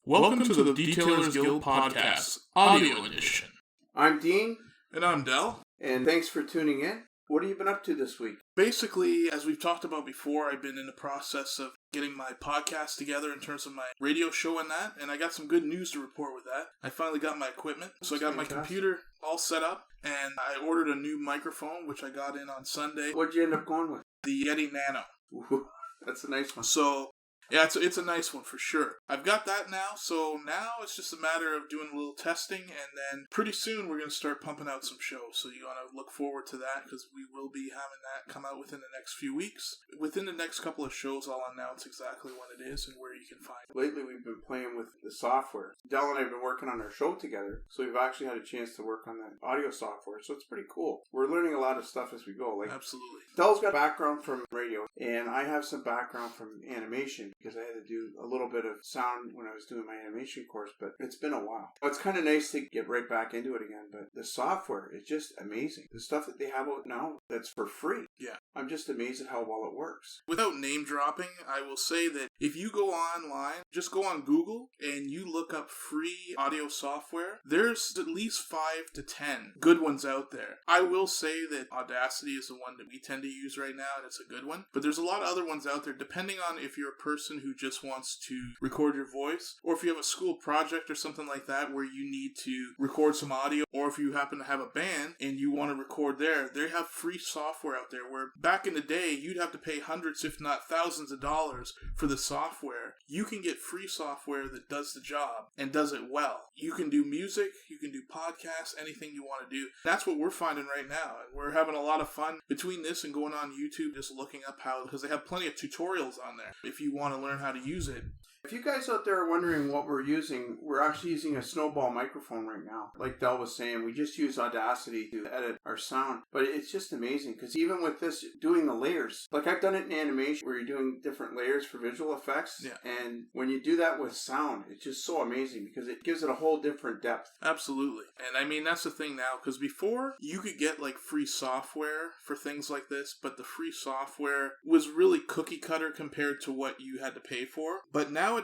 Welcome to the Detailers Guild Podcast, Audio Edition. I'm Dean. And I'm Del. And thanks for tuning in. What have you been up to this week? Basically, as we've talked about before, I've been in the process of getting my podcast together in terms of my radio show and that, and I got some good news to report with that. I finally got my equipment, so I got my computer all set up, and I ordered a new microphone, which I got in on Sunday. What'd you end up going with? The Yeti Nano. Ooh, that's a nice one. So, yeah, it's a nice one for sure. I've got that now, so now it's just a matter of doing a little testing, and then pretty soon we're going to start pumping out some shows, so you want to look forward to that, because we will be having that come out within the next few weeks. Within the next couple of shows, I'll announce exactly when it is and where you can find it. Lately, we've been playing with the software. Del and I have been working on our show together, so we've actually had a chance to work on that audio software, so it's pretty cool. We're learning a lot of stuff as we go. Absolutely. Del's got background from radio, and I have some background from animation, because I had to do a little bit of sound when I was doing my animation course, but it's been a while. It's kind of nice to get right back into it again, but the software is just amazing. The stuff that they have out now that's for free. Yeah. I'm just amazed at how well it works. Without name dropping, I will say that if you go online, just go on Google and you look up free audio software, there's at least 5 to 10 good ones out there. I will say that Audacity is the one that we tend to use right now, and it's a good one. But there's a lot of other ones out there, depending on if you're a person who just wants to record your voice, or if you have a school project or something like that where you need to record some audio, or if you happen to have a band and you want to record there, they have free software out there where back in the day you'd have to pay hundreds if not thousands of dollars for the software. You can get free software that does the job and does it well. You can do music, you can do podcasts, anything you want to do. That's what we're finding right now, and we're having a lot of fun between this and going on YouTube, just looking up how, because they have plenty of tutorials on there if you want to learn how to use it. If you guys out there are wondering what we're using, we're actually using a Snowball microphone right now. Like Del was saying, we just use Audacity to edit our sound. But it's just amazing, because even with this, doing the layers, like I've done it in animation where you're doing different layers for visual effects. Yeah. And when you do that with sound, it's just so amazing because it gives it a whole different depth. Absolutely. And I mean, that's the thing now, because before you could get like free software for things like this, but the free software was really cookie cutter compared to what you had to pay for. But nowadays,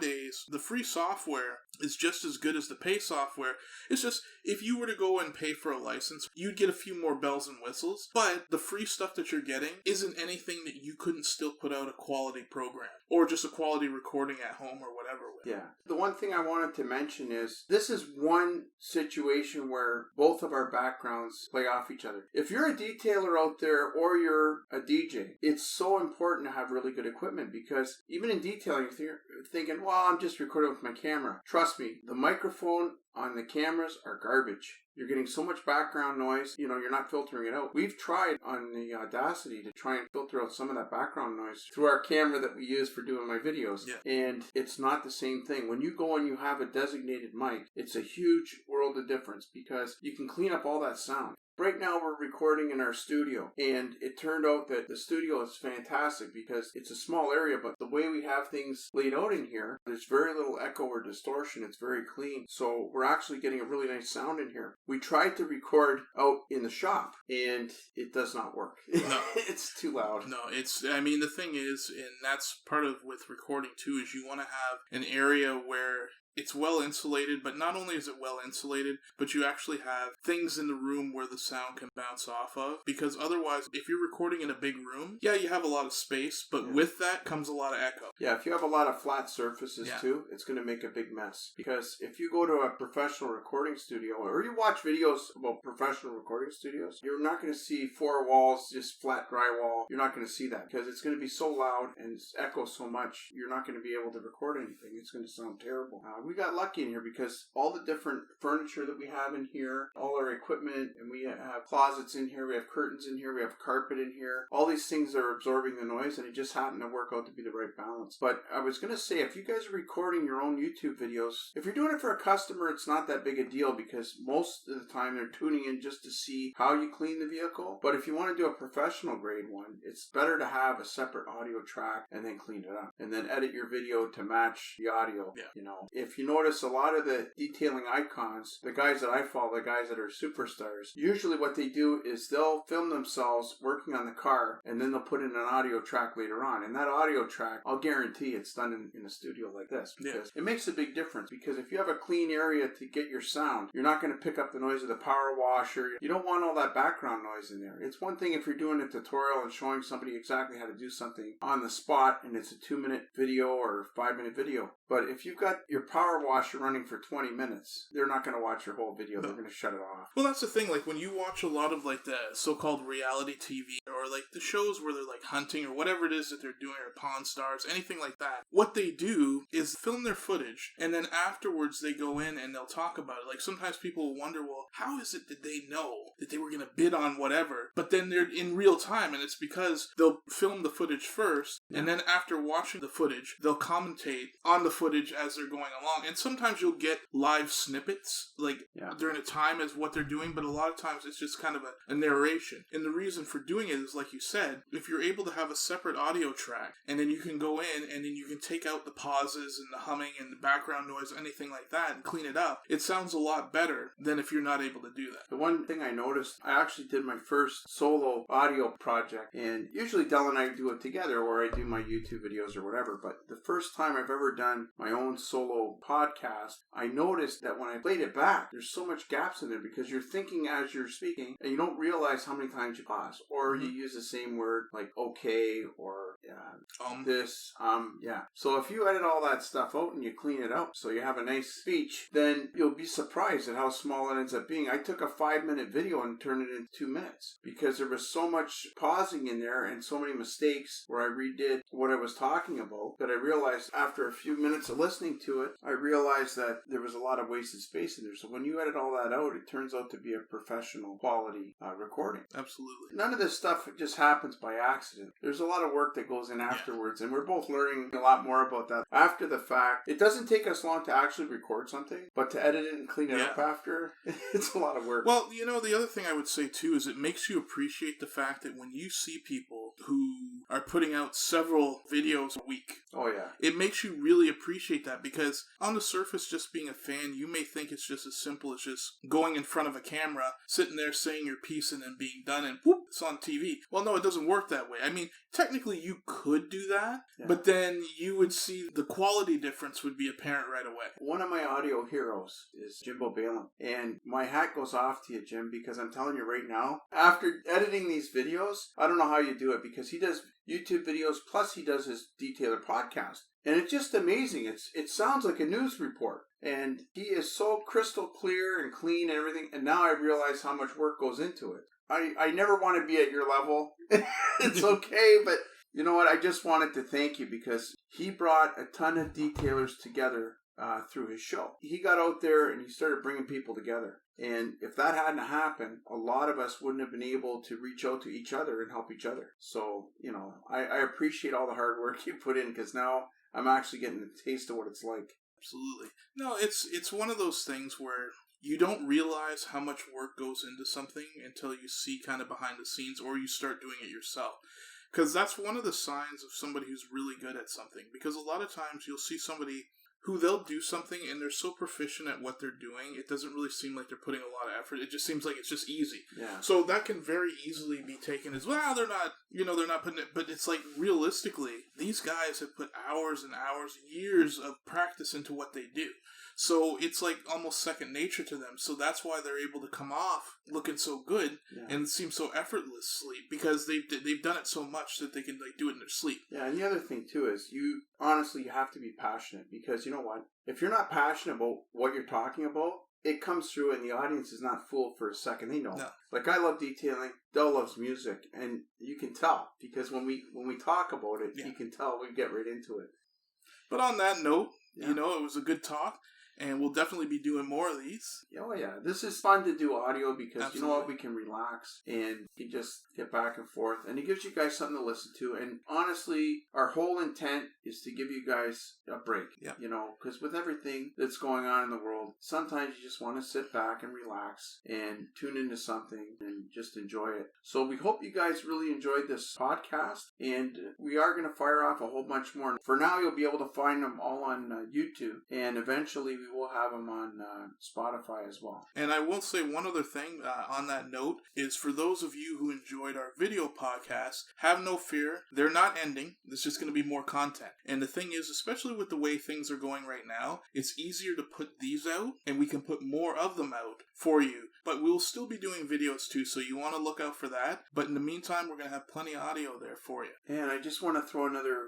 the free software is just as good as the pay software. It's just, if you were to go and pay for a license, you'd get a few more bells and whistles, but the free stuff that you're getting isn't anything that you couldn't still put out a quality program, or just a quality recording at home or whatever with. Yeah. The one thing I wanted to mention is, this is one situation where both of our backgrounds play off each other. If you're a detailer out there, or you're a DJ, it's so important to have really good equipment, because even in detailing, you're thinking, well, I'm just recording with my camera. Trust me, the microphone on the cameras are garbage. You're getting so much background noise, you're not filtering it out. We've tried on the Audacity to try and filter out some of that background noise through our camera that we use for doing my videos. Yeah. And it's not the same thing. When you go and you have a designated mic, it's a huge world of difference, because you can clean up all that sound. Right now we're recording in our studio, and it turned out that the studio is fantastic because it's a small area, but the way we have things laid out in here, there's very little echo or distortion. It's very clean. So we're actually getting a really nice sound in here. We tried to record out in the shop, and it does not work. No. It's too loud. No, the thing is, and that's part of with recording too, is you want to have an area where it's well insulated, but not only is it well insulated, but you actually have things in the room where the sound can bounce off of. Because otherwise, if you're recording in a big room, yeah, you have a lot of space, but with that comes a lot of echo. Yeah, if you have a lot of flat surfaces too, it's going to make a big mess. Because if you go to a professional recording studio, or you watch videos about professional recording studios, you're not going to see 4 walls, just flat drywall. You're not going to see that, because it's going to be so loud and echo so much, you're not going to be able to record anything. It's going to sound terrible. We got lucky in here because all the different furniture that we have in here, all our equipment, and we have closets in here, we have curtains in here, we have carpet in here. All these things are absorbing the noise, and it just happened to work out to be the right balance. But I was going to say, if you guys are recording your own YouTube videos, if you're doing it for a customer, it's not that big a deal, because most of the time they're tuning in just to see how you clean the vehicle. But if you want to do a professional grade one, it's better to have a separate audio track and then clean it up, and then edit your video to match the audio. Yeah. If if you notice a lot of the detailing icons, the guys that I follow, the guys that are superstars, usually what they do is they'll film themselves working on the car, and then they'll put in an audio track later on. And that audio track, I'll guarantee it's done in a studio like this, because it makes a big difference. Because if you have a clean area to get your sound, you're not going to pick up the noise of the power washer. You don't want all that background noise in there. It's one thing if you're doing a tutorial and showing somebody exactly how to do something on the spot, and it's a 2-minute video or 5-minute video. But if you've got your power washer running for 20 minutes, they're not going to watch your whole video. They're going to shut it off. Well, that's the thing. Like, when you watch a lot of, like, the so-called reality TV, or, like, the shows where they're, like, hunting, or whatever it is that they're doing, or Pawn Stars, anything like that, what they do is film their footage, and then afterwards they go in and they'll talk about it. Like, sometimes people will wonder, well, how is it that they know that they were going to bid on whatever? But then they're in real time, and it's because they'll film the footage first, and then after watching the footage, they'll commentate on the footage as they're going along. And sometimes you'll get live snippets, like, during a time as what they're doing, but a lot of times it's just kind of a narration. And the reason for doing it is, like you said, if you're able to have a separate audio track, and then you can go in, and then you can take out the pauses and the humming and the background noise, anything like that, and clean it up, it sounds a lot better than if you're not able to do that. The one thing I noticed, I actually did my first solo audio project, and usually Del and I do it together, or I do my YouTube videos or whatever, but the first time I've ever done my own solo podcast, I noticed that when I played it back, there's so much gaps in there, because you're thinking as you're speaking, and you don't realize how many times you pause, or you use the same word, like okay, or So if you edit all that stuff out and you clean it up so you have a nice speech, then you'll be surprised at how small it ends up being. I took a 5-minute video and turned it into 2 minutes because there was so much pausing in there and so many mistakes where I redid what I was talking about that I realized after a few minutes of listening to it, I realized that there was a lot of wasted space in there. So when you edit all that out, it turns out to be a professional quality recording. Absolutely. None of this stuff just happens by accident. There's a lot of work that goes in afterwards, and we're both learning a lot more about that after the fact. It doesn't take us long to actually record something, but to edit it and clean it up after, it's a lot of work. Well, you know, the other thing I would say too is it makes you appreciate the fact that when you see people who are putting out several videos a week, it makes you really appreciate that, because on the surface, just being a fan, you may think it's just as simple as just going in front of a camera, sitting there saying your piece and then being done, and whoop, it's on TV. Well, no, it doesn't work that way. I mean, technically you could do that, but then you would see the quality difference would be apparent right away. One of my audio heroes is Jimbo Balin, and my hat goes off to you, Jim, because I'm telling you right now, after editing these videos, I don't know how you do it, because he does YouTube videos, plus he does his Detailer podcast. And it's just amazing. It sounds like a news report. And he is so crystal clear and clean and everything. And now I realize how much work goes into it. I never want to be at your level. It's okay, but you know what? I just wanted to thank you, because he brought a ton of detailers together through his show. He got out there and he started bringing people together. And if that hadn't happened, a lot of us wouldn't have been able to reach out to each other and help each other. So, you know, I appreciate all the hard work you put in, because now I'm actually getting a taste of what it's like. Absolutely. No, it's one of those things where you don't realize how much work goes into something until you see kind of behind the scenes, or you start doing it yourself. Because that's one of the signs of somebody who's really good at something. Because a lot of times you'll see somebody who they'll do something and they're so proficient at what they're doing, it doesn't really seem like they're putting a lot of effort. It just seems like it's just easy. Yeah. So that can very easily be taken as, well, they're not putting it, but it's like, realistically, these guys have put hours and hours, years of practice into what they do. So it's like almost second nature to them. So that's why they're able to come off looking so good and seem so effortlessly, because they've done it so much that they can like do it in their sleep. Yeah, and the other thing too is you have to be passionate, because you know what? If you're not passionate about what you're talking about, it comes through, and the audience is not fooled for a second. They know. No. Like, I love detailing. Del loves music, and you can tell, because when we talk about it, you can tell we get right into it. But on that note, you know, it was a good talk. and we'll definitely be doing more of these. Oh yeah, this is fun to do audio because Absolutely. you know what, we can relax and you just get back and forth, and it gives you guys something to listen to. And honestly, our whole intent is to give you guys a break. Yeah. You know, because with everything that's going on in the world, sometimes you just want to sit back and relax and tune into something and just enjoy it. So we hope you guys really enjoyed this podcast, and we are going to fire off a whole bunch more. For now, you'll be able to find them all on YouTube, and eventually we will have them on Spotify as well. And I will say one other thing on that note is for those of you who enjoyed our video podcast, have no fear. They're not ending. There's just going to be more content. And the thing is, especially with the way things are going right now, it's easier to put these out and we can put more of them out for you. But we'll still be doing videos too, so you want to look out for that. But in the meantime, we're going to have plenty of audio there for you. And I just want to throw another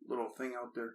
little thing out there.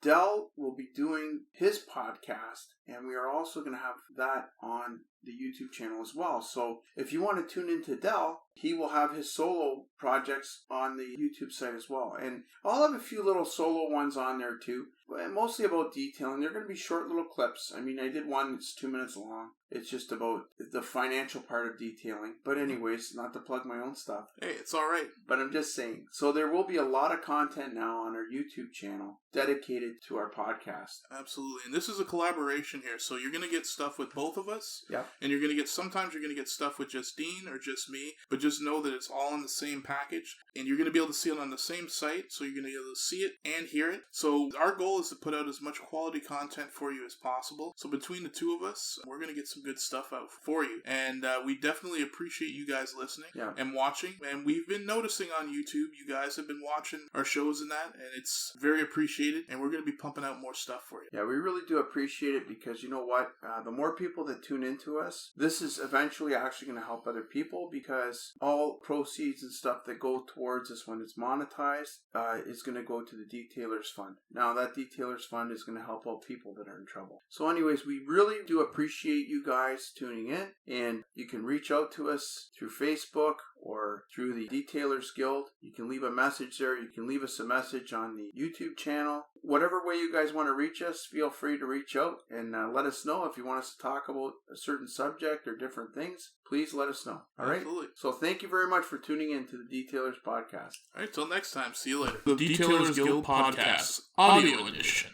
Dell will be doing his podcast, and we are also going to have that on the YouTube channel as well. So if you want to tune into Dell, he will have his solo projects on the YouTube site as well. And I'll have a few little solo ones on there too, mostly about detailing. They're going to be short little clips. I mean, I did one that's 2 minutes long. It's just about the financial part of detailing. But anyways, not to plug my own stuff. Hey, it's all right. But I'm just saying. So there will be a lot of content now on our YouTube channel dedicated to our podcast. Absolutely. And this is a collaboration here. So you're going to get stuff with both of us. Yep. And sometimes you're going to get stuff with just Dean or just me. But just know that it's all in the same package. And you're going to be able to see it on the same site. So you're going to be able to see it and hear it. So our goal is to put out as much quality content for you as possible. So between the two of us, we're going to get some good stuff out for you. And we definitely appreciate you guys listening and watching. And we've been noticing on YouTube, you guys have been watching our shows and that. And it's very appreciated. And we're going to be pumping out more stuff for you. Yeah, we really do appreciate it because you know what? The more people that tune into us, this is eventually actually going to help other people because all proceeds and stuff that go towards us when it's monetized is going to go to the Detailers Fund. Now, that Detailers Fund is going to help out people that are in trouble. So anyways, we really do appreciate you guys tuning in, and you can reach out to us through Facebook or through the Detailers Guild. You can leave a message there. You can leave us a message on the YouTube channel. Whatever way you guys want to reach us, feel free to reach out and let us know if you want us to talk about a certain subject or different things. Please let us know. All right? Absolutely. So thank you very much for tuning in to the Detailers Podcast. All right, till next time. See you later. The Detailers Guild Podcast, Audio Edition.